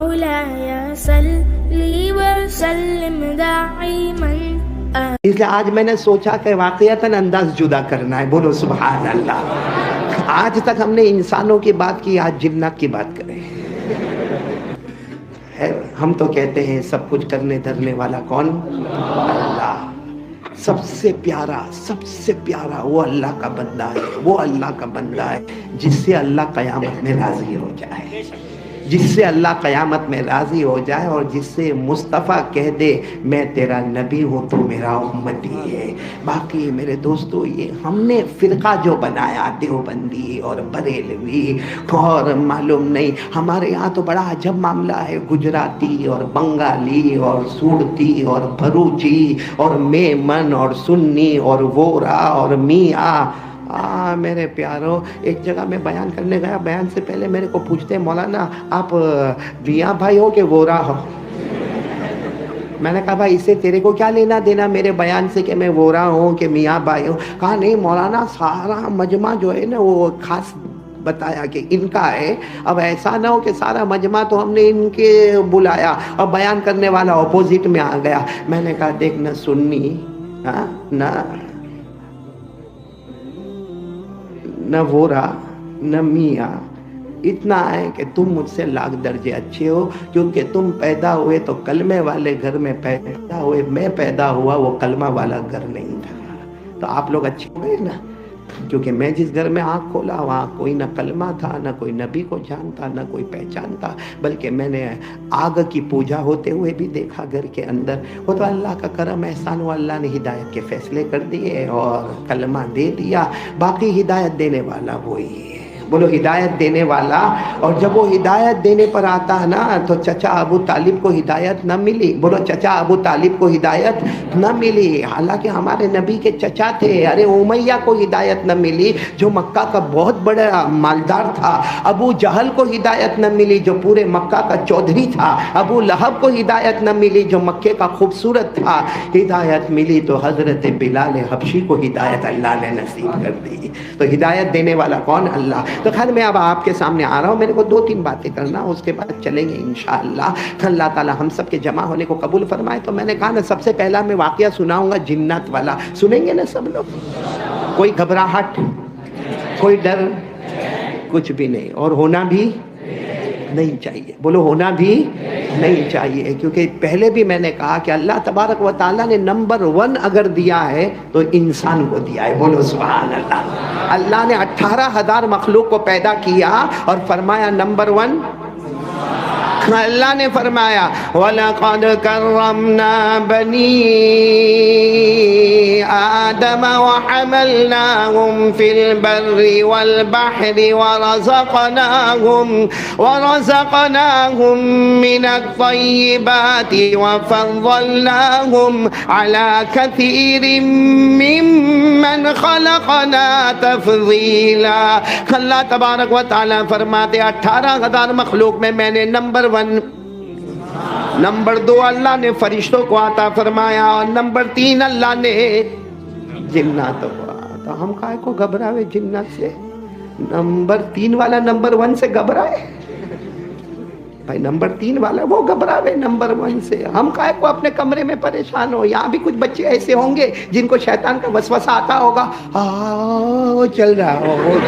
مولاي صلی وسلم دائما. اس لیے آج میں نے سوچا کہ واقعتاً انداز جدا کرنا ہے. بولو سبحان اللہ. آج تک ہم نے انسانوں کی بات کی، آج جنات کی بات کریں. ہم تو کہتے ہیں سب کچھ کرنے دھرنے والا کون؟ اللہ. سب سے پیارا وہ اللہ کا بندہ ہے، وہ اللہ کا بندہ ہے جس سے اللہ قیامت میں راضی ہو جائے، جس سے اللہ قیامت میں راضی ہو جائے، اور جس سے مصطفیٰ کہہ دے میں تیرا نبی ہوں تو میرا امتی ہے. باقی میرے دوستو، یہ ہم نے فرقہ جو بنایا دیوبندی اور بریلوی اور معلوم نہیں، ہمارے یہاں تو بڑا عجب معاملہ ہے. گجراتی اور بنگالی اور سوڑتی اور بھروچی اور میمن اور سنی اور وورا اور میاں. میرے پیارو، ایک جگہ میں بیان کرنے گیا، بیان سے پہلے میرے کو پوچھتے ہیں مولانا آپ میاں بھائی ہو کہ وورا ہو؟ میں نے کہا بھائی اس سے تیرے کو کیا لینا دینا میرے بیان سے کہ میں وورا ہوں کہ میاں بھائی ہوں؟ کہا نہیں مولانا، سارا مجمع جو ہے نا وہ خاص بتایا کہ ان کا ہے. اب ایسا نہ ہو کہ سارا مجمع تو ہم نے ان کے بلایا اور بیان کرنے والا اپوزٹ میں آ گیا. میں نے کہا دیکھ، نہ سنی نہ وورا نہ میاں، اتنا ہے کہ تم مجھ سے لاکھ درجے اچھے ہو، کیونکہ تم پیدا ہوئے تو کلمے والے گھر میں پیدا ہوئے، میں پیدا ہوا وہ کلمہ والا گھر نہیں تھا. تو آپ لوگ اچھے ہوئے نا، کیونکہ میں جس گھر میں آنکھ کھولا وہاں کوئی نہ کلمہ تھا، نہ کوئی نبی کو جانتا، نہ کوئی پہچانتا، بلکہ میں نے آگ کی پوجا ہوتے ہوئے بھی دیکھا گھر کے اندر. وہ تو اللہ کا کرم احسان ہوا، اللہ نے ہدایت کے فیصلے کر دیے اور کلمہ دے دیا. باقی ہدایت دینے والا وہی ہے. بولو ہدایت دینے والا. اور جب وہ ہدایت دینے پر آتا ہے نا تو چچا ابو طالب کو ہدایت نہ ملی. بولو چچا ابو طالب کو ہدایت نہ ملی، حالانکہ ہمارے نبی کے چچا تھے. ارے امیہ کو ہدایت نہ ملی جو مکہ کا بہت بڑا مالدار تھا. ابو جہل کو ہدایت نہ ملی جو پورے مکہ کا چودھری تھا. ابو لہب کو ہدایت نہ ملی جو مکے کا خوبصورت تھا. ہدایت ملی تو حضرت بلال حبشی کو ہدایت اللہ نے نصیب کر دی. تو ہدایت دینے والا کون؟ اللہ. تو خیر میں اب آپ کے سامنے آ رہا ہوں، میرے کو 2-3 باتیں کرنا، اس کے بعد چلیں گے انشاءاللہ. اللہ تعالی ہم سب کے جمع ہونے کو قبول فرمائے. تو میں نے کہا نا سب سے پہلا میں واقعہ سناؤں گا جنات والا. سنیں گے نا سب لوگ؟ کوئی گھبراہٹ، کوئی ڈر کچھ بھی نہیں، اور ہونا بھی نہیں چاہیے. بولو ہونا بھی نہیں چاہیے، کیونکہ پہلے بھی میں نے کہا کہ اللہ تبارک و تعالیٰ نے نمبر 1 اگر دیا ہے تو انسان کو دیا ہے. بولو سبحان اللہ. اللہ نے 18,000 مخلوق کو پیدا کیا اور فرمایا نمبر 1 اللہ نے فرمایا وَلَقَدْ كَرَّمْنَا بَنِي آدَمَ وَحَمَلْنَاهُمْ فِي الْبَرِّ وَالْبَحْرِ وَرَزَقْنَاهُمْ مِنَ الطَّيِّبَاتِ وَفَضَّلْنَاهُمْ عَلَى كَثِيرٍ مِّمَّنْ خَلَقْنَا تَفْضِيلًا. اللہ تبارک و تعالیٰ فرماتے 18,000 مخلوق میں نے نمبر 1، نمبر 2 اللہ نے فرشتوں کو عطا فرمایا، اور نمبر 3 اللہ نے جناتوں کو. تو ہم کائے کو گھبراوے جنات سے؟ نمبر 3 والا نمبر 1 سے گھبرائے؟ بھائی نمبر 3 والا وہ گھبراوے نمبر 1 سے. ہم کائے کو اپنے کمرے میں پریشان ہو؟ یہاں بھی کچھ بچے ایسے ہوں گے جن کو شیطان کا وسوسہ آتا ہوگا، وہ چل رہا ہو.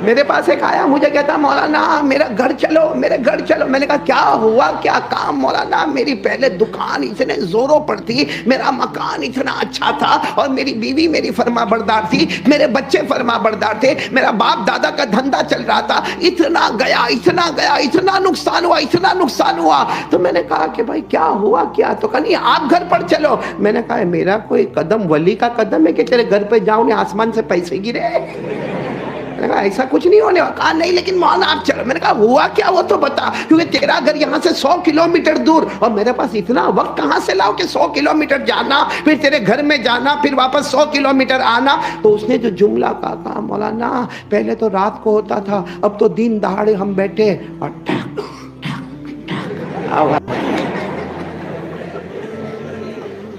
میرے پاس ایک آیا، مجھے کہتا مولانا میرا گھر چلو، میرے گھر چلو. میں نے کہا کیا ہوا، کیا کام؟ مولانا میری پہلے دکان اتنے زوروں پر تھی، میرا مکان اتنا اچھا تھا، اور میری بیوی میری فرما بردار تھی، میرے بچے فرما بردار تھے، میرا باپ دادا کا دھندا چل رہا تھا، اتنا گیا اتنا نقصان ہوا. تو میں نے کہا کہ بھائی کیا ہوا کیا؟ تو کہا نہیں آپ گھر پر چلو. میں نے کہا میرا کوئی قدم ولی کا قدم ہے کہ تیرے گھر پہ جاؤں آسمان سے پیسے گرے؟ میں نے کہا ایسا کچھ نہیں ہونے. کہا نہیں لیکن مولانا آپ چلو. میں نے کہا ہوا کیا وہ تو بتا، کیونکہ تیرا گھر یہاں سے 100 کلومیٹر دور، اور میرے پاس اتنا وقت کہاں سے لاؤ کہ 100 کلومیٹر جانا، پھر تیرے گھر میں جانا، پھر واپس 100 کلومیٹر آنا. تو اس نے جو جملہ کہا مولانا پہلے تو رات کو ہوتا تھا، اب تو دن دہاڑے ہم بیٹھے اور ٹھک ٹھک.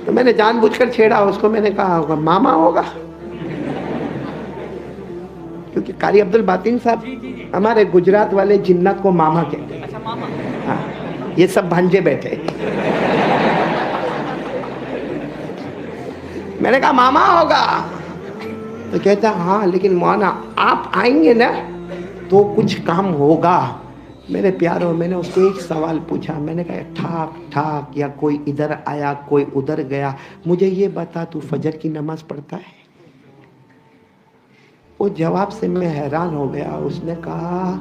تو میں نے جان بوجھ کر چھیڑا اس کو. میں نے کہا ماما ہوگا. کیونکہ قاری عبد الباطن صاحب ہمارے گجرات والے جنات کو ماما کہتے ہیں. ہاں یہ سب بھانجے بیٹھے. میں نے کہا ماما ہوگا تو کہتا ہاں لیکن مولانا آپ آئیں گے نا تو کچھ کام ہوگا. میرے پیاروں میں نے اس کو ایک سوال پوچھا. میں نے کہا ٹھاک ٹھاک یا کوئی ادھر آیا کوئی ادھر گیا, مجھے یہ بتا تو فجر کی نماز پڑھتا ہے؟ وہ جواب سے میں حیران ہو گیا. اس نے کہا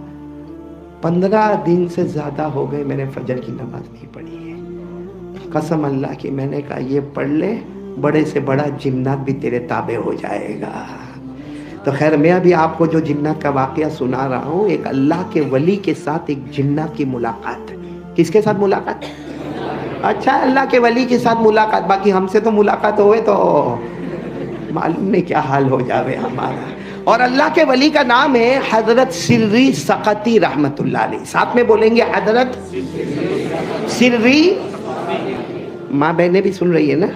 15 دن سے زیادہ ہو گئے میں نے فجر کی نماز نہیں پڑھی ہے. قسم اللہ کی. میں نے کہا یہ پڑھ لے, بڑے سے بڑا جنات بھی تیرے تابع ہو جائے گا. تو خیر میں ابھی آپ کو جو جنات کا واقعہ سنا رہا ہوں, ایک اللہ کے ولی کے ساتھ ایک جنات کی ملاقات. کس کے ساتھ ملاقات؟ اچھا اللہ کے ولی کے ساتھ ملاقات. باقی ہم سے تو ملاقات ہوئے تو معلوم نہیں کیا حال ہو جاوے ہمارا. اور اللہ کے ولی کا نام ہے حضرت سری سقطی رحمت اللہ علیہ. ساتھ میں بولیں گے حضرت سری. ماں بہنیں بھی سن رہی ہے نا,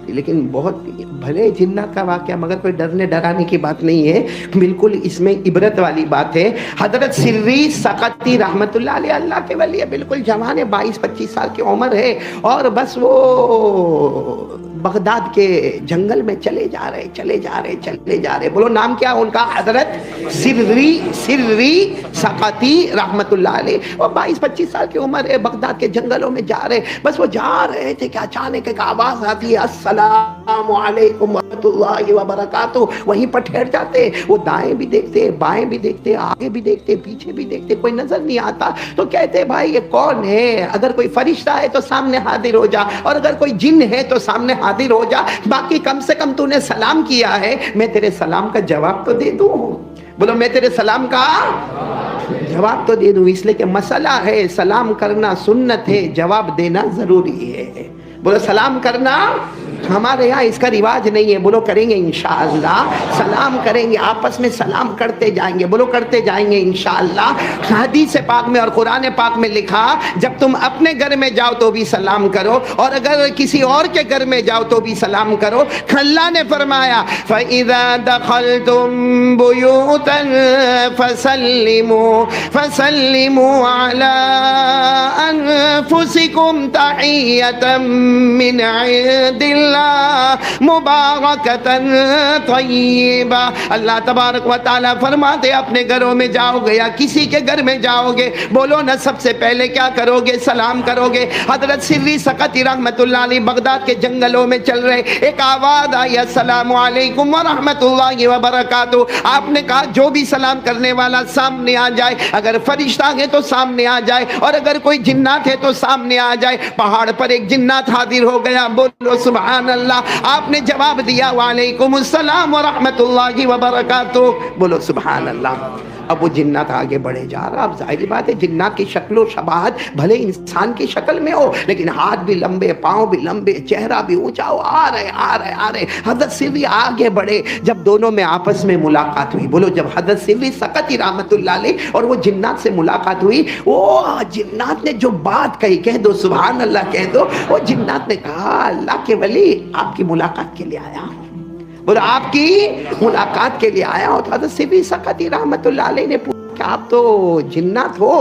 لیکن بہت بھلے جنات کا واقعہ مگر کوئی ڈرنے ڈرانے کی بات نہیں ہے, بالکل اس میں عبرت والی بات ہے. حضرت سری سقطی رحمت اللہ علیہ اللہ کے ولی ہے, بالکل جوان ہے, 22-25 سال کی عمر ہے, اور بس وہ بغداد کے جنگل میں چلے جا رہے. بولو نام کیا ان کا؟ حضرت سری سقطی رحمت اللہ علیہ. اور 22-25 سال کی عمر ہے, بغداد کے جنگلوں میں جا رہے. بس وہ جا رہے تھے کہ اچانک ایک آواز آتی ہے السلام علیکم ورحمۃ اللہ وبرکاتہ. وہیں پر ٹھہر جاتے. وہ دائیں بھی دیکھتے, بائیں بھی دیکھتے, آگے بھی دیکھتے, پیچھے بھی دیکھتے, کوئی نظر نہیں آتا. تو کہتے بھائی یہ کون ہے؟ اگر کوئی فرشتہ ہے تو سامنے حاضر ہو جا, اور اگر کوئی جن ہے تو سامنے حاضر ہو جا. باقی کم سے کم تو نے سلام کیا ہے, میں تیرے سلام کا جواب تو دے دوں. بولو میں تیرے سلام کا جواب تو دے دوں. اس لیے کہ مسئلہ ہے سلام کرنا سنت ہے, جواب دینا ضروری ہے. بولو سلام کرنا ہمارے یہاں اس کا رواج نہیں ہے. بولو کریں گے انشاءاللہ, سلام کریں گے, آپس میں سلام کرتے جائیں گے. بولو کرتے جائیں گے انشاءاللہ. حدیث پاک میں اور قرآن پاک میں لکھا جب تم اپنے گھر میں جاؤ تو بھی سلام کرو, اور اگر کسی اور کے گھر میں جاؤ تو بھی سلام کرو. اللہ نے فرمایا فَإِذَا دَخَلْتُمْ بُيُوتًا فَسَلِّمُوا عَلَىٰ أَنفُسِكُمْ تَحِيَّةً مِّنْ عِندِ اللَّهِ مُبَارَكَةً طَيِّبَةً. اللہ تبارک و تعالیٰ فرماتے اپنے گھروں میں جاؤ گے یا کسی کے گھر میں جاؤ گے, بولو نا سب سے پہلے کیا کرو گے؟ سلام کرو گے. حضرت سری سقطی رحمت اللہ علیہ بغداد کے جنگلوں میں چل رہے, ایک آواز آئی السلام علیکم ورحمۃ اللہ وبرکاتہ. آپ نے کہا جو بھی سلام کرنے والا سامنے آ جائے, اگر فرشتہ ہے تو سامنے آ جائے, اور اگر کوئی جنات ہے تو سامنے آ جائے. پہاڑ پر ایک جنات حاضر ہو گیا. بولو سبحان اللہ. آپ نے جواب دیا وعلیکم السلام ورحمۃ اللہ وبرکاتہ. بولو سبحان اللہ. اب وہ جنات آگے بڑھے جا رہا. اب ظاہری بات ہے جنات کی شکل و شباہت بھلے انسان کی شکل میں ہو, لیکن ہاتھ بھی لمبے, پاؤں بھی لمبے, چہرہ بھی اونچا ہو. آ رہے حضرت سری آگے بڑھے. جب دونوں میں آپس میں ملاقات ہوئی, بولو جب حضرت سری سقطی رحمت اللہ علیہ اور وہ جنات سے ملاقات ہوئی, وہ جنات نے جو بات کہی, کہہ دو سبحان اللہ کہہ دو. وہ جنات نے کہا اللہ کے ولی آپ کی ملاقات کے لیے آیا ہوں. بولو آپ کی ملاقات کے لیے آیا ہوں. تو حضرت سری سقطی رحمت اللہ علیہ نے پوچھا کہ آپ تو جنات ہو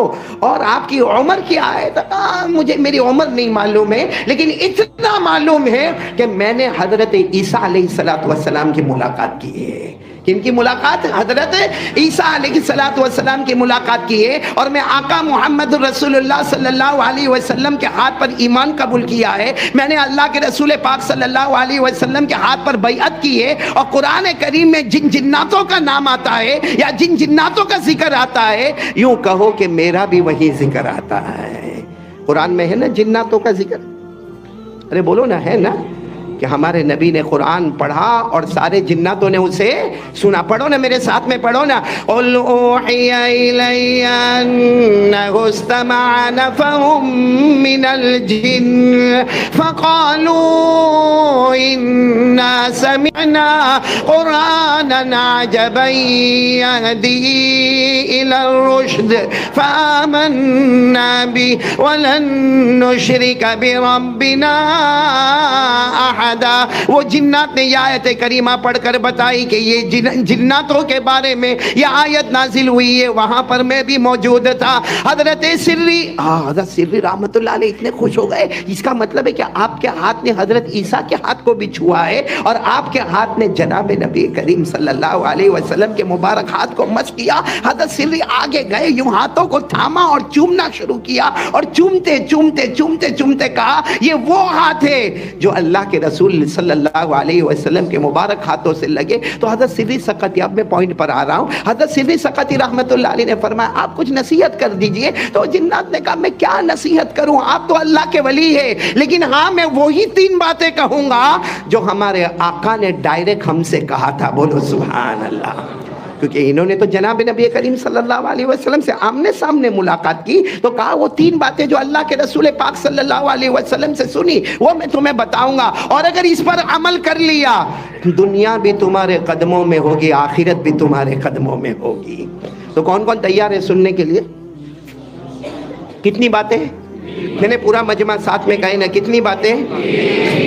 اور آپ کی عمر کیا ہے؟ تو کہا مجھے میری عمر نہیں معلوم ہے, لیکن اتنا معلوم ہے کہ میں نے حضرت عیسیٰ علیہ السلام کی ملاقات کی ہے. کن کی ملاقات؟ حضرت عیسیٰ علیہ السلام کی ملاقات کی ہے. اور میں آقا محمد رسول اللہ صلی اللہ علیہ وسلم کے ہاتھ پر ایمان قبول کیا ہے. میں نے اللہ کے رسول پاک صلی اللہ علیہ وسلم کے ہاتھ پر بیعت کی ہے. اور قرآن کریم میں جن جناتوں کا نام آتا ہے یا جن جناتوں کا ذکر آتا ہے, یوں کہو کہ میرا بھی وہی ذکر آتا ہے. قرآن میں ہے نا جناتوں کا ذکر؟ ارے بولو نا, ہے نا کہ ہمارے نبی نے قرآن پڑھا اور سارے جناتوں نے اسے سنا. پڑھو نا میرے ساتھ میں, پڑھو نا. قُلْ أُوحِيَ إِلَيَّ أَنَّهُ اسْتَمَعَ نَفَرٌ مِّنَ الْجِنِّ فَقَالُوا إِنَّا سَمِعْنَا قُرْآنًا عَجَبًا يَهْدِي إِلَى الرُّشْدِ فَآمَنَّا بِهِ وَلَن نُّشْرِكَ بِرَبِّنَا أَحَدًا. أحدا. وہ جنات نے یہ آیت کریمہ پڑھ کر بتائی کہ یہ جناتوں کے بارے میں یہ آیت نازل ہوئی ہے. وہاں پر میں بھی موجود تھا. حضرت سری رحمت اللہ علیہ اتنے خوش ہو گئے. اس کا مطلب ہے کہ آپ کے ہاتھ نے حضرت عیسیٰ کے ہاتھ کو بھی چھوا ہے اور آپ کے ہاتھ نے جناب نبی کریم صلی اللہ علیہ وسلم کے مبارک ہاتھ کو مس کیا. حضرت سری آگے گئے, یوں ہاتھوں کو تھاما اور چومنا شروع کیا اور چومتے چومتے چومتے چومتے کہا یہ وہ ہاتھ ہے جو اللہ کے رسول صلی اللہ علیہ وسلم کے مبارک ہاتھوں سے لگے. تو حضرت سری سقطی, اب میں پوائنٹ پر آ رہا ہوں, حضرت سری سقطی رحمت اللہ علیہ نے فرمایا آپ کچھ نصیحت کر دیجئے. تو جنات نے کہا میں کیا نصیحت کروں, آپ تو اللہ کے ولی ہے, لیکن ہاں میں وہی 3 باتیں کہوں گا جو ہمارے آقا نے ڈائریکٹ ہم سے کہا تھا. بولو سبحان اللہ. کیونکہ انہوں نے تو جناب نبی کریم صلی اللہ علیہ وسلم سے آمنے سامنے ملاقات کی, تو کہا وہ 3 باتیں جو اللہ کے رسول پاک صلی اللہ علیہ وسلم سے سنی وہ میں تمہیں بتاؤں گا, اور اگر اس پر عمل کر لیا دنیا بھی تمہارے قدموں میں ہوگی, آخرت بھی تمہارے قدموں میں ہوگی. تو کون کون تیار ہے سننے کے لیے؟ کتنی باتیں؟ میں نے پورا مجمع ساتھ میں کہے نا, کتنی باتیں؟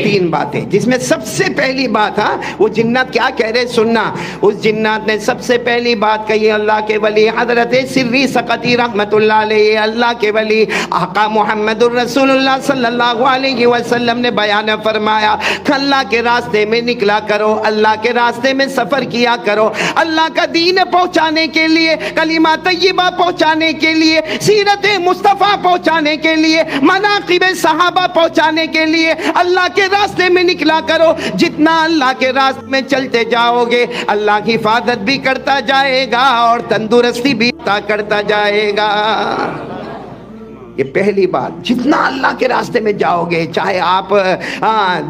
3 باتیں. جس میں سب سے پہلی بات, وہ جنات کیا کہہ رہے سننا. اس جنات نے سب سے پہلی بات کہی, اللہ کے ولی حضرت سری سقطی رحمت اللہ علیہ, اللہ کے ولی آقا محمد الرسول اللہ صلی اللہ علیہ وسلم نے بیان فرمایا اللہ کے راستے میں نکلا کرو, اللہ کے راستے میں سفر کیا کرو, اللہ کا دین پہنچانے کے لیے, کلمہ طیبہ پہنچانے کے لیے, سیرت مصطفیٰ پہنچانے کے لیے, مناقب صحابہ پہنچانے کے لیے اللہ کے راستے میں نکلا کرو. جتنا اللہ کے راستے میں چلتے جاؤ گے اللہ کی حفاظت بھی کرتا جائے گا اور تندرستی بھی عطا کرتا جائے گا. یہ پہلی بات, جتنا اللہ کے راستے میں جاؤ گے, چاہے آپ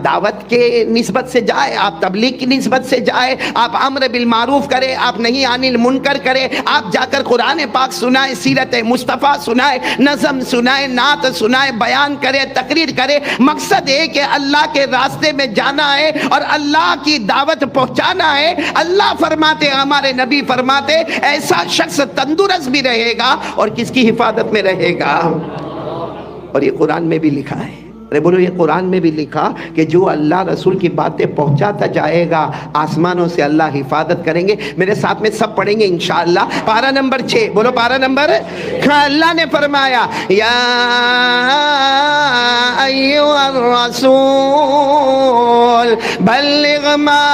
دعوت کے نسبت سے جائے, آپ تبلیغ کی نسبت سے جائے, آپ امر بالمعروف کرے, آپ نہیں عن المنکر کرے, آپ جا کر قرآن پاک سنائے, سیرت مصطفیٰ سنائے, نظم سنائے, نعت سنائے, بیان کرے, تقریر کرے, مقصد ہے کہ اللہ کے راستے میں جانا ہے اور اللہ کی دعوت پہنچانا ہے. اللہ فرماتے, ہمارے نبی فرماتے, ایسا شخص تندرست بھی رہے گا اور کس کی حفاظت میں رہے گا. اور یہ قرآن میں بھی لکھا ہے, ارے بولو یہ قرآن میں بھی لکھا کہ جو اللہ رسول کی باتیں پہنچاتا جائے گا آسمانوں سے اللہ حفاظت کریں گے. میرے ساتھ میں سب پڑھیں گے انشاءاللہ. پارہ نمبر 6, بولو پارہ نمبر. اللہ نے فرمایا یا ایھا الرسول بلغ ما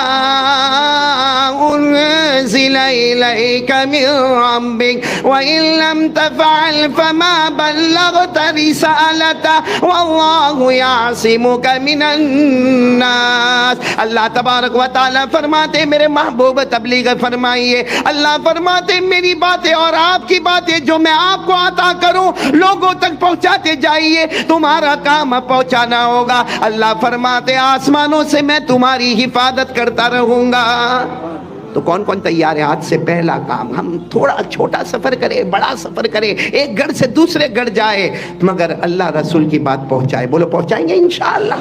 انزل الیک من ربک وان لم تفعل فما بلغت رسالته واللہ یعصمک من الناس. اللہ تبارک و تعالیٰ فرماتے میرے محبوب تبلیغ فرمائیے. اللہ فرماتے میری باتیں اور آپ کی باتیں جو میں آپ کو عطا کروں لوگوں تک پہنچاتے جائیے, تمہارا کام پہنچانا ہوگا. اللہ فرماتے آسمانوں سے میں تمہاری حفاظت کرتا رہوں گا. تو کون کون تیار ہے؟ آج سے پہلا کام, ہم تھوڑا چھوٹا سفر کرے, بڑا سفر کرے, ایک گھر سے دوسرے گھر جائے, مگر اللہ رسول کی بات پہنچائے. بولو پہنچائیں گے انشاءاللہ.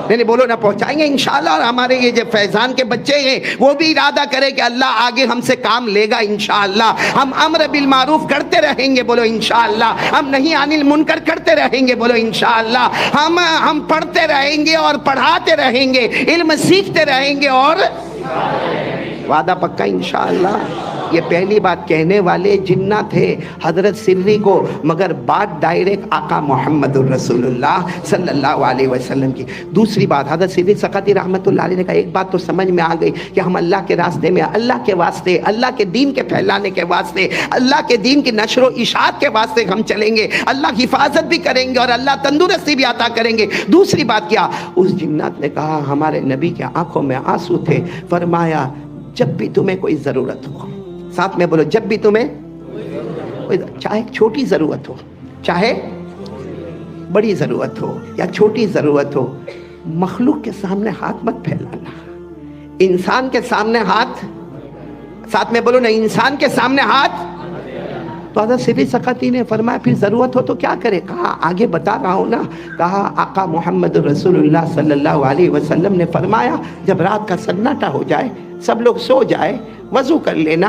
نہیں بولو نا, پہنچائیں گے انشاءاللہ. اور ہمارے یہ جو فیضان کے بچے ہیں وہ بھی ارادہ کرے کہ اللہ آگے ہم سے کام لے گا انشاءاللہ. ہم امر بالمعروف کرتے رہیں گے, بولو انشاءاللہ. ہم نہیں عن المنکر کرتے رہیں گے, بولو انشاءاللہ. ہم پڑھتے رہیں گے اور پڑھاتے رہیں گے, علم سیکھتے رہیں گے اور وعدہ پکا انشاءاللہ. یہ پہلی بات کہنے والے جنات تھے حضرت سری کو, مگر بات ڈائریکٹ آقا محمد الرسول اللہ صلی اللہ علیہ وسلم کی. دوسری بات حضرت سری سقطی رحمت اللہ علیہ نے کہا ایک بات تو سمجھ میں آ گئی کہ ہم اللہ کے راستے میں, اللہ کے واسطے, اللہ کے دین کے پھیلانے کے واسطے, اللہ کے دین کی نشر و اشاعت کے واسطے ہم چلیں گے. اللہ کی حفاظت بھی کریں گے اور اللہ تندرستی بھی عطا کریں گے. دوسری بات کیا, اس جنات نے کہا ہمارے نبی کے آنکھوں میں آنسو تھے, فرمایا جب بھی تمہیں کوئی ضرورت ہو, ساتھ میں بولو جب بھی تمہیں, چاہے چھوٹی ضرورت ہو, چاہے بڑی ضرورت ہو یا چھوٹی ضرورت ہو, مخلوق کے سامنے ہاتھ مت پھیلانا. انسان کے سامنے ہاتھ, ساتھ میں بولو نا, انسان کے سامنے ہاتھ. تو حضرت سری سقطی نے فرمایا پھر ضرورت ہو تو کیا کرے؟ کہا آگے بتا رہا ہوں نا. کہا آقا محمد رسول اللہ صلی اللہ علیہ وسلم نے فرمایا جب رات کا سناٹا ہو جائے, سب لوگ سو جائے, وضو کر لینا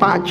5,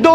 2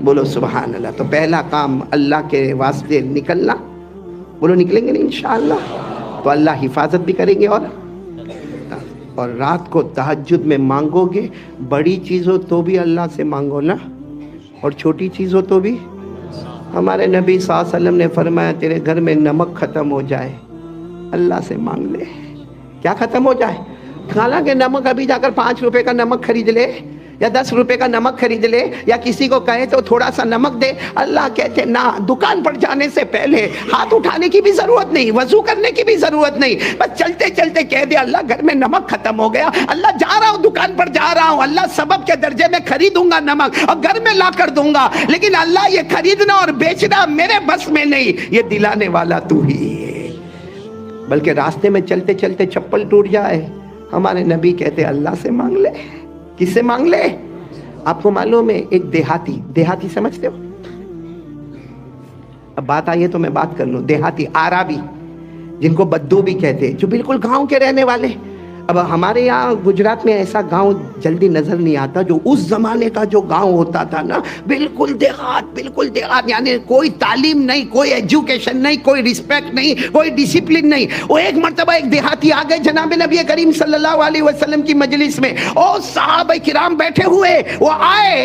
بولو سبحان اللہ. تو پہلا کام اللہ کے واسطے نکلنا. بولو نکلیں گے انشاءاللہ تو اللہ حفاظت بھی کریں گے. اور رات کو تہجد میں مانگو گے, بڑی چیز ہو تو بھی اللہ سے مانگو نا, اور چھوٹی چیز ہو تو بھی. ہمارے نبی صلی اللہ علیہ وسلم نے فرمایا تیرے گھر میں نمک ختم ہو جائے اللہ سے مانگ لے. کیا ختم ہو جائے؟ حالانکہ نمک ابھی جا کر 5 روپے کا نمک خرید لے یا 10 روپے کا نمک خرید لے, یا کسی کو کہے تو تھوڑا سا نمک دے. اللہ کہتے نہ, دکان پر جانے سے پہلے ہاتھ اٹھانے کی بھی ضرورت نہیں, وضو کرنے کی بھی ضرورت نہیں, بس چلتے چلتے کہہ دے اللہ گھر میں نمک ختم ہو گیا, اللہ جا رہا ہوں دکان پر جا رہا ہوں, اللہ سبب کے درجے میں خریدوں گا نمک اور گھر میں لا کر دوں گا, لیکن اللہ یہ خریدنا اور بیچنا میرے بس میں نہیں, یہ دلانے والا تو ہی ہے. بلکہ راستے میں چلتے چلتے چپل ٹوٹ جائے, ہمارے نبی کہتے اللہ سے مانگ لے. کس سے مانگ لے؟ آپ کو معلوم ہے ایک دیہاتی سمجھتے ہو؟ اب بات آئی ہے تو میں بات کر لوں. دیہاتی, عربی, جن کو بدو بھی کہتے, جو بالکل گاؤں کے رہنے والے. اب ہمارے یہاں گجرات میں ایسا گاؤں جلدی نظر نہیں آتا, جو اس زمانے کا جو گاؤں ہوتا تھا نا, بالکل دیہات, یعنی کوئی تعلیم نہیں, کوئی ایجوکیشن نہیں, کوئی رسپیکٹ نہیں, کوئی ڈسپلن نہیں. وہ ایک مرتبہ ایک دیہاتی آ گئے جناب نبی کریم صلی اللہ علیہ وسلم کی مجلس میں, اور صحابہ کرام بیٹھے ہوئے, وہ آئے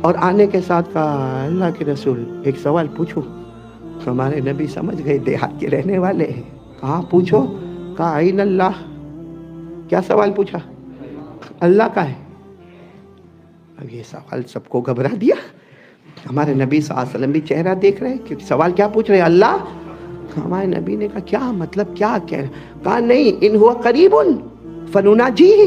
اور آنے کے ساتھ کہا اللہ کے رسول ایک سوال پوچھو. ہمارے نبی سمجھ گئے دیہات کے رہنے والے ہیں. کہاں پوچھو؟ کہا عین اللہ. کیا سوال پوچھا؟ اللہ کا ہے. اب یہ سوال سب کو گھبرا دیا. ہمارے نبی صلی اللہ علیہ وسلم بھی چہرہ دیکھ رہے کہ سوال کیا پوچھ رہے, اللہ. ہمارے نبی نے کہا کیا مطلب, کیا کہہ رہے؟ کہا نہیں, ان ہوا قریب فنناجیہ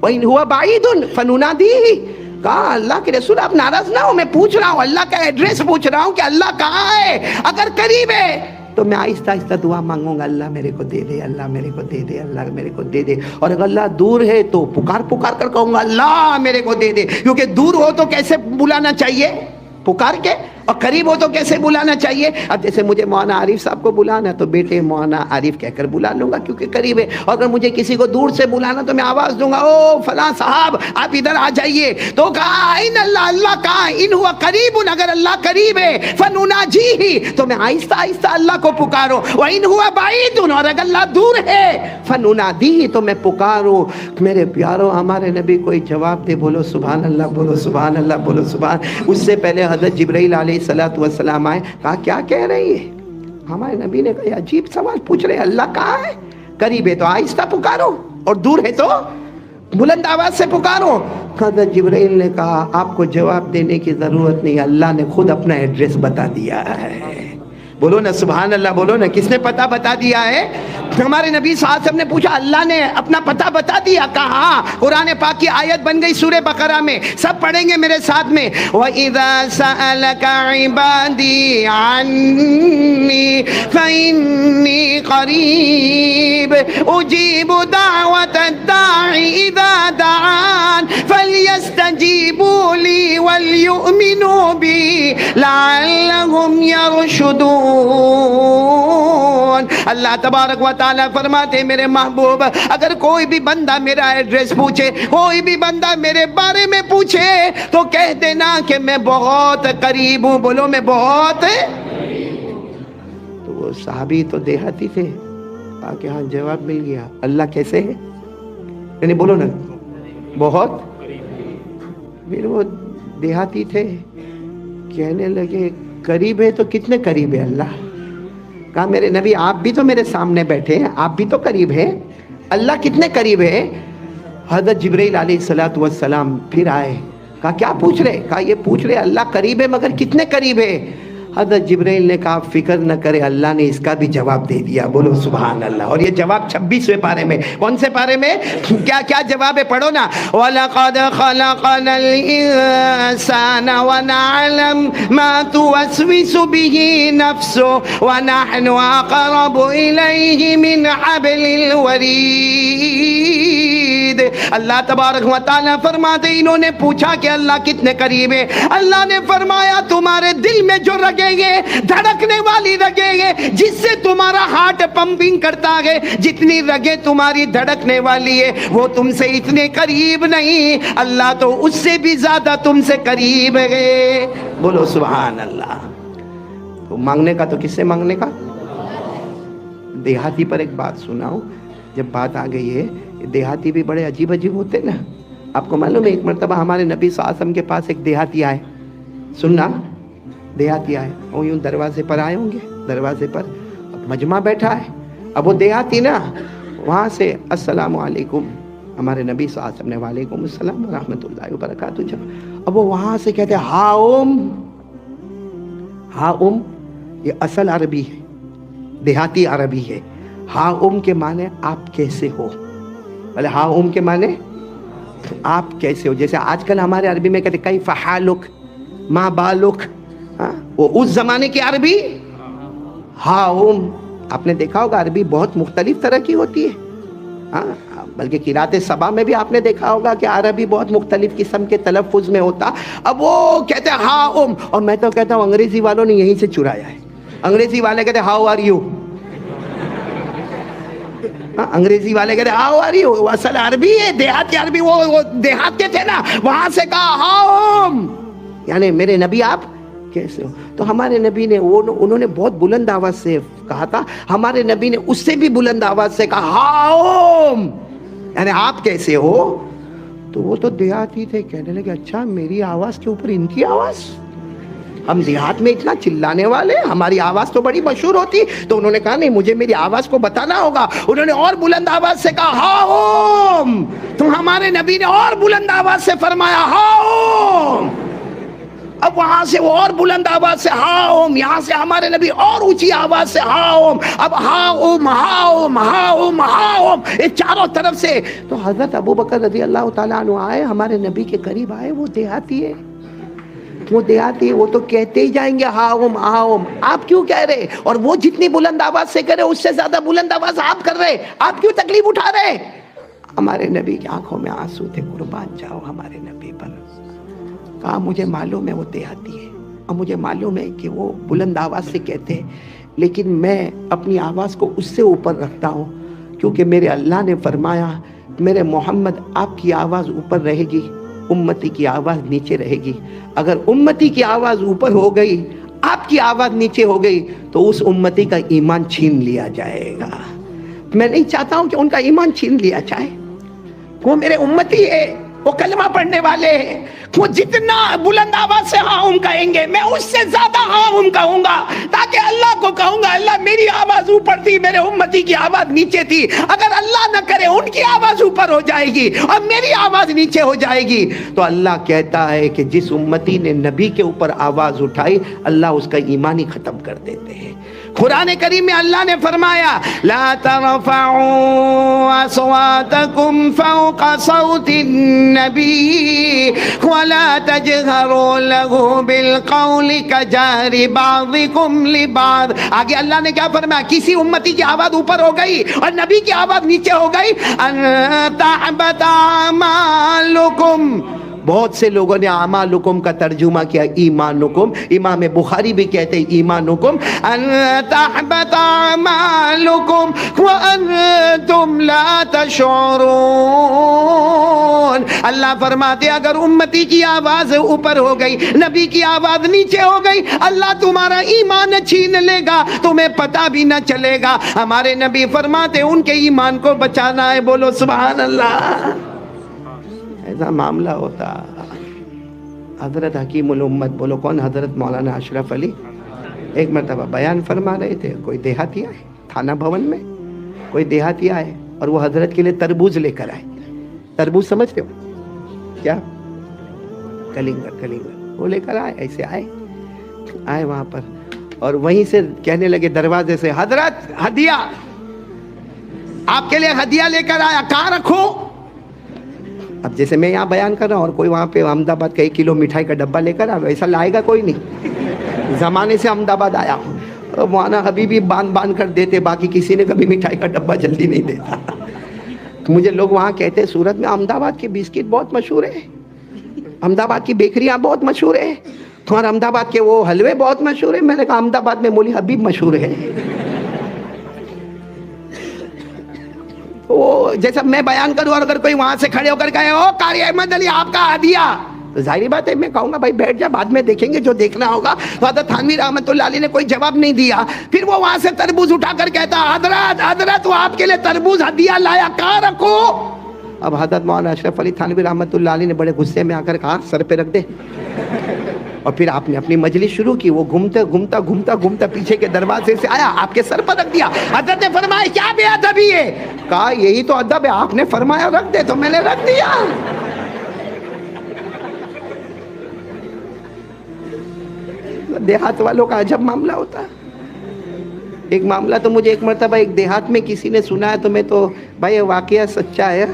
وان ہوا بعید فننادیہ. کہا اللہ کے رسول آپ ناراض نہ ہو, میں پوچھ رہا ہوں اللہ کا ایڈریس پوچھ رہا ہوں کہ اللہ کہاں ہے. اگر قریب ہے تو میں آہستہ آہستہ دعا مانگوں گا, اللہ میرے کو دے دے, اللہ میرے کو دے دے, اللہ میرے کو دے دے. اور اگر اللہ دور ہے تو پکار کر کہوں گا اللہ میرے کو دے دے. کیونکہ دور ہو تو کیسے بلانا چاہیے؟ پکار کے. اور قریب ہو تو کیسے بلانا چاہیے؟ اب جیسے مجھے مولانا عارف صاحب کو بلانا تو بیٹے مولانا عارف کہہ کر بلا لوں گا کیونکہ قریب ہے. اور اگر مجھے کسی کو دور سے بلانا تو میں آواز دوں گا او فلاں صاحب آپ ادھر آ جائیے. تو کہا ان اللہ, اللہ کہاں, ان ہوا قریب, اگر اللہ قریب ہے فنناجیہ تو میں آہستہ آہستہ اللہ کو پکاروں. وان ہوا بعید, اور اگر اللہ دور ہے فننادیہ تو میں پکاروں. میرے پیاروں ہمارے نبی کوئی جواب دے, بولو سبحان اللہ, بولو سبحان اللہ, بولو سبحان. اس سے پہلے حضرت جبرائیل علیہ الصلوۃ والسلام آئے. کہا کیا کہہ رہی ہے؟ ہمارے نبی نے کہا عجیب سوال پوچھ رہے, اللہ کہاں ہے؟ قریب ہے تو آہستہ پکارو, اور دور ہے تو بلند آواز سے پکارو. حضرت جبرائیل نے کہا آپ کو جواب دینے کی ضرورت نہیں, اللہ نے خود اپنا ایڈریس بتا دیا ہے. بولو نا سبحان اللہ, بولو نا. کس نے پتہ بتا دیا ہے؟ ہمارے نبی صلی اللہ علیہ وسلم نے پوچھا, اللہ نے اپنا پتہ بتا دیا. کہا قرآن پاک کی آیت بن گئی سورہ بقرہ میں, سب پڑھیں گے میرے ساتھ میں. وَإِذَا سَأَلَكَ عِبَادِي عَنِّي فَإِنِّي قَرِيبٌ أُجِيبُ دَعْوَةَ الدَّاعِ إِذَا دَعَانِ فَلْيَسْتَجِيبُوا لِي وَلْيُؤْمِنُوا بِي لَعَلَّهُمْ يَرْشُدُونَ. اللہ تبارک و تعالیٰ فرماتے میرے محبوب اگر کوئی بھی بندہ میرا ایڈریس پوچھے, کوئی بھی بندہ میرے بارے میں پوچھے تو کہہ دینا کہ میں بہت قریب ہوں. بولو میں بہت. تو وہ صحابی تو دیہاتی تھے, کہ ہاں جواب مل گیا. اللہ کیسے ہے, یعنی بولو نا بہت. پھر وہ دیہاتی تھے, کہنے لگے قریب ہے تو کتنے قریب ہے اللہ. کہا میرے نبی آپ بھی تو میرے سامنے بیٹھے ہیں, آپ بھی تو قریب ہیں, اللہ کتنے قریب ہے. حضرت جبرائیل علیہ الصلوۃ والسلام پھر آئے. کہا کیا پوچھ رہے؟ کہا یہ پوچھ رہے اللہ قریب ہے مگر کتنے قریب ہے. حضرت جبرائیل نے کہا فکر نہ کرے, اللہ نے اس کا بھی جواب دے دیا. بولو سبحان اللہ. اور یہ جواب 26ویں پارے میں. کون سے پارے میں؟ کیا جواب ہے, پڑھو نا. وَلَقَدْ خَلَقْنَا الْإِنسَانَ وَنَعْلَمُ مَا تُوَسْوِسُ بِهِ نَفْسُهُ وَنَحْنُ أَقْرَبُ إِلَيْهِ مِنْ حَبْلِ الْوَرِيدِ. اللہ تبارک و تعالیٰ فرماتے انہوں نے پوچھا کہ اللہ کتنے قریب ہے؟ اللہ نے فرمایا تمہارے دل میں جو رگیں ہیں، دھڑکنے والی رگیں ہیں جس سے تمہارا ہارٹ پمپنگ کرتا ہے، جتنی رگیں تمہاری دھڑکنے والی ہے وہ تم سے اتنے قریب نہیں، اللہ تو اس سے بھی زیادہ تم سے قریب ہے۔ بولو سبحان اللہ۔ تو مانگنے کا تو کس سے مانگنے کا؟ دیہاتی پر ایک بات سناؤ، جب بات آ گئی ہے، دیہاتی بھی بڑے عجیب عجیب ہوتے نا۔ آپ کو معلوم ہے ایک مرتبہ ہمارے نبی صلی اللہ علیہ وسلم کے پاس ایک دیہاتی آئے، سننا، دیہاتی آئے اور یوں دروازے پر آئے ہوں گے، دروازے پر مجمع بیٹھا ہے، اب وہ دیہاتی نا وہاں سے السلام علیکم، ہمارے نبی صلی اللہ علیہ وسلم نے وعلیکم السلام ورحمۃ اللہ وبرکاتہ، جب اب وہ وہاں سے کہتے ہیں ہا ام، یہ اصل عربی ہے، دیہاتی عربی ہے۔ ہا ام کے معنی آپ کیسے ہو، بولے ہا ام کے معنی آپ کیسے ہو، جیسے آج کل ہمارے عربی میں کہتے کیف حالک، ما بالک، وہ اس زمانے کی عربی ہا ام۔ آپ نے دیکھا ہوگا عربی بہت مختلف طرح کی ہوتی ہے، بلکہ قرات سبا میں بھی آپ نے دیکھا ہوگا کہ عربی بہت مختلف قسم کے تلفظ میں ہوتا۔ اب وہ کہتے ہیں ہا ام، اور میں تو کہتا ہوں انگریزی والوں نے یہیں سے چرایا ہے۔ انگریزی والے کہتے ہیں ہاؤ آر یو، انگریزی والے کہتے ہیں ہاؤ آر یو، وہ اصل عربی ہے، دیہاتی عربی، وہ دیہات کے تھے نا، وہاں سے کہا ہاؤ، یعنی میرے نبی آپ کیسے ہو؟ تو ہمارے نبی نے انہوں نے بہت بلند آواز سے کہا تھا، ہمارے نبی نے اس سے بھی بلند آواز سے کہا ہاؤ، یعنی آپ کیسے ہو؟ تو وہ تو دیہاتی تھے، کہنے لگے اچھا میری آواز کے اوپر ان کی آواز، ہم دیہات میں اتنا چلانے والے، ہماری آواز تو بڑی مشہور ہوتی۔ تو انہوں نے کہا نہیں، مجھے میری آواز کو بتانا ہوگا۔ انہوں نے اور بلند آواز سے کہا ہاؤ، تو ہمارے نبی نے اور بلند آواز سے فرمایا ہاؤ۔ اب وہاں سے وہ اور بلند آواز سے ہاؤ، یہاں سے ہمارے نبی اور اونچی آواز سے ہاؤ، اب ہاؤ ہاؤ ہاؤ ہاؤ، یہ چاروں طرف سے۔ تو حضرت ابوبکر رضی اللہ تعالیٰ عنہ آئے، ہمارے نبی کے قریب آئے، وہ دیہاتی ہے، وہ دیہاتی، وہ تو کہتے ہی جائیں گے ہاؤم ہاؤم، آپ کیوں کہہ رہے؟ اور وہ جتنی بلند آواز سے کہہ رہے اس سے زیادہ بلند آواز آپ کر رہے، آپ کیوں تکلیف اٹھا رہے؟ ہمارے نبی کی آنکھوں میں آنسو تھے، قربان جاؤ ہمارے نبی پر۔ کہا مجھے معلوم ہے وہ دیہاتی ہے، اور مجھے معلوم ہے کہ وہ بلند آواز سے کہتے ہیں، لیکن میں اپنی آواز کو اس سے اوپر رکھتا ہوں، کیونکہ میرے اللہ نے فرمایا میرے محمد آپ کی آواز اوپر رہے گی، امتی کی آواز نیچے رہے گی۔ اگر امتی کی آواز اوپر ہو گئی، آپ کی آواز نیچے ہو گئی، تو اس امتی کا ایمان چھین لیا جائے گا۔ میں نہیں چاہتا ہوں کہ ان کا ایمان چھین لیا جائے، وہ میرے امتی ہے، وہ کلمہ پڑھنے والے ہیں، وہ جتنا بلند آواز سے ہاؤم کہیں گے میں اس سے زیادہ ہاؤم کہوں گا، تاکہ اللہ کو کہوں گا اللہ میری آواز اوپر تھی، میرے امتی کی آواز نیچے تھی، اگر اللہ نہ کرے ان کی آواز اوپر ہو جائے گی اور میری آواز نیچے ہو جائے گی، تو اللہ کہتا ہے کہ جس امتی نے نبی کے اوپر آواز اٹھائی اللہ اس کا ایمان ہی ختم کر دیتے ہیں۔ قرآن کریم میں اللہ نے فرمایا لا ترفعوا اصواتکم فوق صوت النبی ولا تجهروا له بالقول كجهر بعضكم لبعض۔ آگے اللہ نے کیا فرمایا؟ کسی امتی کی آواز اوپر ہو گئی اور نبی کی آواز نیچے ہو گئی، ان تحبط اعمالکم، بہت سے لوگوں نے اعمالکم کا ترجمہ کیا ایمانکم، امام بخاری بھی کہتے ہیں ایمانکم، ان تحبط اعمالکم وانتم لا تشعرون۔ اللہ فرماتے اگر امتی کی آواز اوپر ہو گئی، نبی کی آواز نیچے ہو گئی، اللہ تمہارا ایمان چھین لے گا، تمہیں پتہ بھی نہ چلے گا۔ ہمارے نبی فرماتے ان کے ایمان کو بچانا ہے، بولو سبحان اللہ۔ ایسا معاملہ ہوتا۔ حضرت حکیم الامت، بولو کون؟ حضرت مولانا اشرف علی ایک مرتبہ بیان فرما رہے تھے، کوئی دیہاتی آئے تھانہ بھون میں، کوئی دیہاتی آئے اور وہ حضرت کے لیے تربوز لے کر آئے۔ تربوز سمجھتے ہو کیا؟ کلنگر وہ لے کر آئے، ایسے آئے وہاں پر، اور وہیں سے کہنے لگے دروازے سے حضرت ہدیہ، آپ کے لیے ہدیہ لے کر آیا، کہاں رکھوں؟ اب جیسے میں یہاں بیان کر رہا ہوں اور کوئی وہاں پہ احمد آباد کا 1 کلو مٹھائی کا ڈبہ لے کر آ، ایسا لائے گا کوئی نہیں، زمانے سے احمد آباد آیا ہوں، مولانا حبیبی باندھ کر دیتے، باقی کسی نے کبھی مٹھائی کا ڈبہ جلدی نہیں دیتا۔ مجھے لوگ وہاں کہتے ہیں سورت میں احمد آباد کی بسکٹ بہت مشہور ہے، احمد آباد کی بیکریاں بہت مشہور ہے، اور احمد آباد کے وہ حلوے بہت مشہور ہے۔ میں نے کہا احمد آباد میں مولی حبیب مشہور ہے۔ وہ جیسا میں بیان کروں اور اگر کوئی وہاں سے کھڑے ہو کر کہے او قاری احمد علی آپ کا ہدیہ، تو ظاہری بات ہے میں کہوں گا بھائی بیٹھ جا، بعد میں دیکھیں گے جو دیکھنا ہوگا۔ حضرت تھانوی رحمۃ اللہ علیہ نے کوئی جواب نہیں دیا، پھر وہ وہاں سے تربوز اٹھا کر کہتا حضرت وہ آپ کے لیے تربوز ہدیہ لایا، کہاں رکھو؟ اب حضرت مولانا اشرف علی تھانوی رحمۃ اللہ علیہ نے بڑے غصے میں آ کر کہا سر پہ رکھ دے، اور پھر آپ نے اپنی مجلس شروع کی۔ وہ گھومتا پیچھے کے دروازے سے آیا، آپ کے سر پر رکھ دیا۔ حضرت نے فرمایا کیا بے ادبی ہے؟ کہا یہی تو ادب ہے، آپ نے فرمایا رکھ دے تو میں نے رکھ دیا۔ دیہات والوں کا عجب معاملہ ہوتا ہے۔ ایک معاملہ تو مجھے ایک مرتبہ ایک دیہات میں کسی نے سنا ہے، تو میں تو بھائی یہ واقعہ سچا ہے،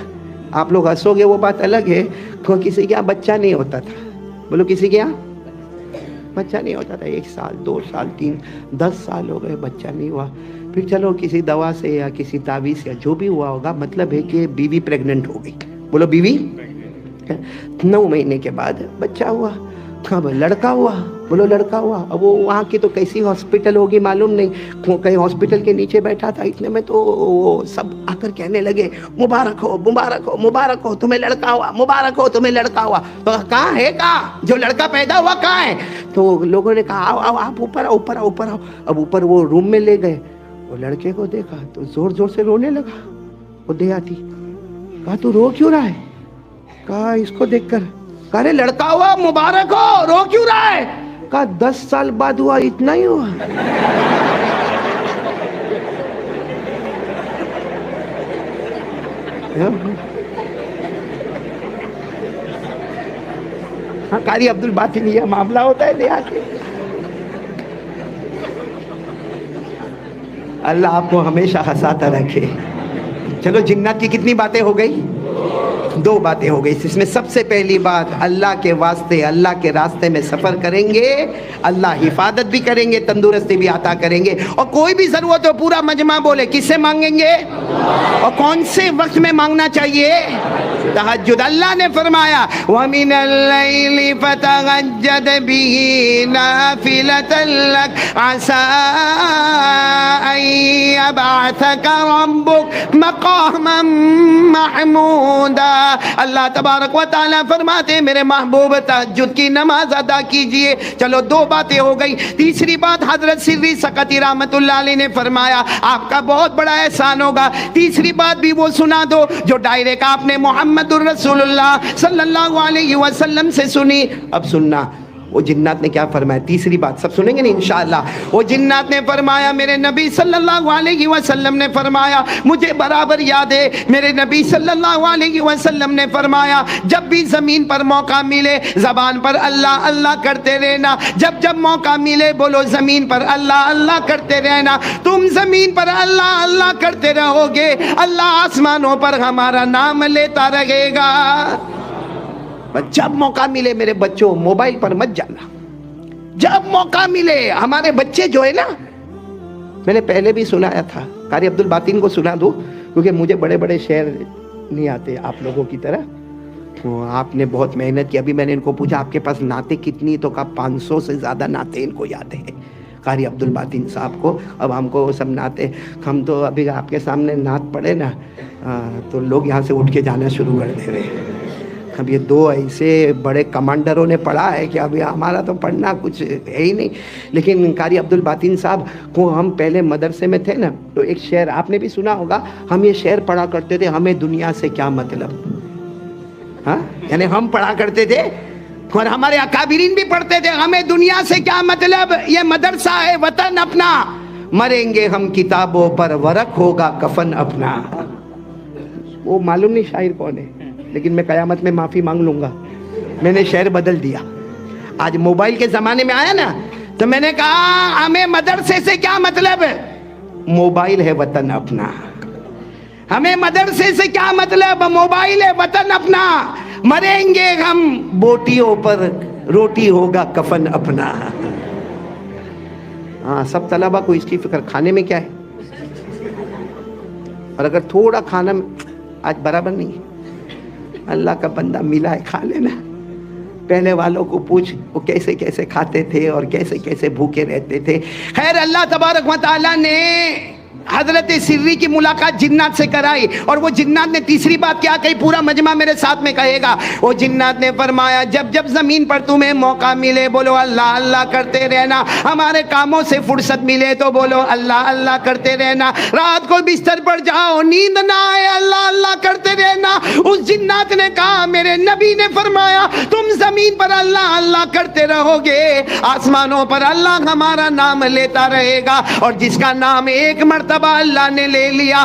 آپ لوگ ہنسو گے وہ بات الگ ہے، کسی کے یہاں بچہ نہیں ہوتا تھا۔ بولو کسی کے یہاں بچہ نہیں ہوتا تھا، 1 سال 2 سال 3 10 سال ہو گئے بچہ نہیں ہوا۔ پھر چلو کسی دوا سے یا کسی تعویذ یا جو بھی ہوا ہوگا، مطلب ہے کہ بیوی پریگننٹ ہو گئی۔ بولو بیوی 9 مہینے کے بعد بچہ ہوا، اب لڑکا ہوا۔ بولو لڑکا ہوا۔ اب وہ وہاں کی تو کیسی ہاسپٹل ہوگی معلوم نہیں، کہیں ہاسپٹل کے نیچے بیٹھا تھا، اتنے میں تو وہ سب آ کر کہنے لگے مبارک ہو مبارک ہو مبارک ہو تمہیں لڑکا ہوا، مبارک ہو تمہیں لڑکا ہوا۔ تو کہاں ہے، کہاں جو لڑکا پیدا ہوا کہاں ہے؟ تو لوگوں نے کہا آؤ آپ اوپر آؤ اوپر آؤ اوپر آؤ۔ اب اوپر وہ روم میں لے گئے، وہ لڑکے کو دیکھا تو زور زور سے رونے لگا۔ وہ دیہاتی کہا تو رو کیوں رہا ہے؟ کہا اس کو دیکھ کر، کہا رے لڑکا ہوا مبارک ہو، رو کیوں رہا ہے؟ کہا 10 سال بعد ہوا، اتنا ہی ہوا۔ ہاں قاری عبد الباطن یہ معاملہ ہوتا ہے دیہات میں۔ اللہ آپ کو ہمیشہ ہنساتا رکھے۔ چلو جنات کی کتنی باتیں ہو گئی؟ 2 باتیں ہو گئی۔ اس میں سب سے پہلی بات اللہ کے واسطے، اللہ کے راستے میں سفر کریں گے، اللہ حفاظت بھی کریں گے، تندرستی بھی عطا کریں گے، اور کوئی بھی ضرورت ہو پورا مجمع بولے کس سے مانگیں گے اور کون سے وقت میں مانگنا چاہیے؟ تہجد۔ اللہ نے فرمایا وَمِنَ اللَّيْلِ فَتَهَجَّدْ بِهِ نَافِلَةً لَكَ عَسَىٰ أَن يَبْعَثَكَ رَبُّكَ مَقَامًا مَحْمُودًا۔ اللہ تبارک و تعالیٰ فرماتے میرے محبوب تہجد کی نماز ادا کیجئے۔ چلو 2 باتیں ہو گئی۔ تیسری بات حضرت سری سقطی رحمت اللہ علیہ نے فرمایا آپ کا بہت بڑا احسان ہوگا، تیسری بات بھی وہ سنا دو جو ڈائریکٹ آپ نے محمد الرسول اللہ صلی اللہ علیہ وسلم سے سنی۔ اب سننا وہ جنات نے کیا فرمایا، تیسری بات سب سنیں گے نا انشاءاللہ۔ وہ جنات نے فرمایا میرے نبی صلی اللہ علیہ وسلم نے فرمایا، مجھے برابر یاد ہے میرے نبی صلی اللہ علیہ وسلم نے فرمایا جب بھی زمین پر موقع ملے زبان پر اللہ اللہ کرتے رہنا، جب جب موقع ملے بولو زمین پر اللہ اللہ کرتے رہنا۔ تم زمین پر اللہ اللہ کرتے رہو گے، اللہ آسمانوں پر ہمارا نام لیتا رہے گا۔ جب موقع ملے میرے بچوں موبائل پر مت جانا، جب موقع ملے۔ ہمارے بچے جو ہے نا، میں نے پہلے بھی سنایا تھا، قاری عبد الباطن کو سنا دو کیونکہ مجھے بڑے بڑے شعر نہیں آتے آپ لوگوں کی طرح۔ آپ نے بہت محنت کی۔ ابھی میں نے ان کو پوچھا آپ کے پاس نعتیں کتنی، تو کہا 500 سے زیادہ نعتیں ان کو یاد ہے قاری عبد الباطن صاحب کو۔ اب ہم کو سب نعتیں، ہم تو ابھی آپ کے سامنے نعت پڑھے نا تو لوگ یہاں سے اٹھ کے جانا شروع کر دے رہے ہیں۔ اب یہ 2 ایسے بڑے کمانڈروں نے پڑھا ہے کہ ابھی ہمارا تو پڑھنا کچھ ہے ہی نہیں۔ لیکن قاری عبد الباطن صاحب کو ہم پہلے مدرسے میں تھے نا، تو ایک شعر آپ نے بھی سنا ہوگا، ہم یہ شعر پڑھا کرتے تھے ہمیں دنیا سے کیا مطلب۔ ہاں یعنی ہم پڑھا کرتے تھے اور ہمارے اکابرین بھی پڑھتے تھے، ہمیں دنیا سے کیا مطلب، یہ مدرسہ ہے وطن اپنا، مریں گے ہم کتابوں پر ورق ہوگا کفن اپنا۔ وہ معلوم نہیں شاعر کون ہے، لیکن میں قیامت میں معافی مانگ لوں گا، میں نے شعر بدل دیا۔ آج موبائل کے زمانے میں آیا نا تو میں نے کہا ہمیں مدرسے سے کیا مطلب، موبائل ہے وطن اپنا۔ ہمیں مدرسے سے کیا مطلب، موبائل ہے وطن اپنا، مریں گے ہم بوٹیوں پر روٹی ہوگا کفن اپنا۔ ہاں سب طلبہ کو اس کی فکر، کھانے میں کیا ہے، اور اگر تھوڑا کھانا آج برابر نہیں ہے. اللہ کا بندہ ملا ہے کھا لینا. پہلے والوں کو پوچھ وہ کیسے کیسے کھاتے تھے اور کیسے کیسے بھوکے رہتے تھے. خیر اللہ تبارک و تعالیٰ نے حضرت سری کی ملاقات جنات سے کرائی اور وہ جنات نے تیسری بات کیا کہی, پورا مجمع میرے ساتھ میں کہے گا. وہ جنات نے فرمایا جب جب زمین پر تمہیں موقع ملے بولو اللہ اللہ کرتے رہنا, ہمارے کاموں سے فرصت ملے تو بولو اللہ اللہ کرتے رہنا, رات کو بستر پر جاؤ نیند نہ آئے اللہ اللہ کرتے رہنا. اس جنات نے کہا میرے نبی نے فرمایا تم زمین پر اللہ اللہ کرتے رہو گے, آسمانوں پر اللہ ہمارا نام لیتا رہے گا, اور جس کا نام ایک مرتبہ اللہ نے لے لیا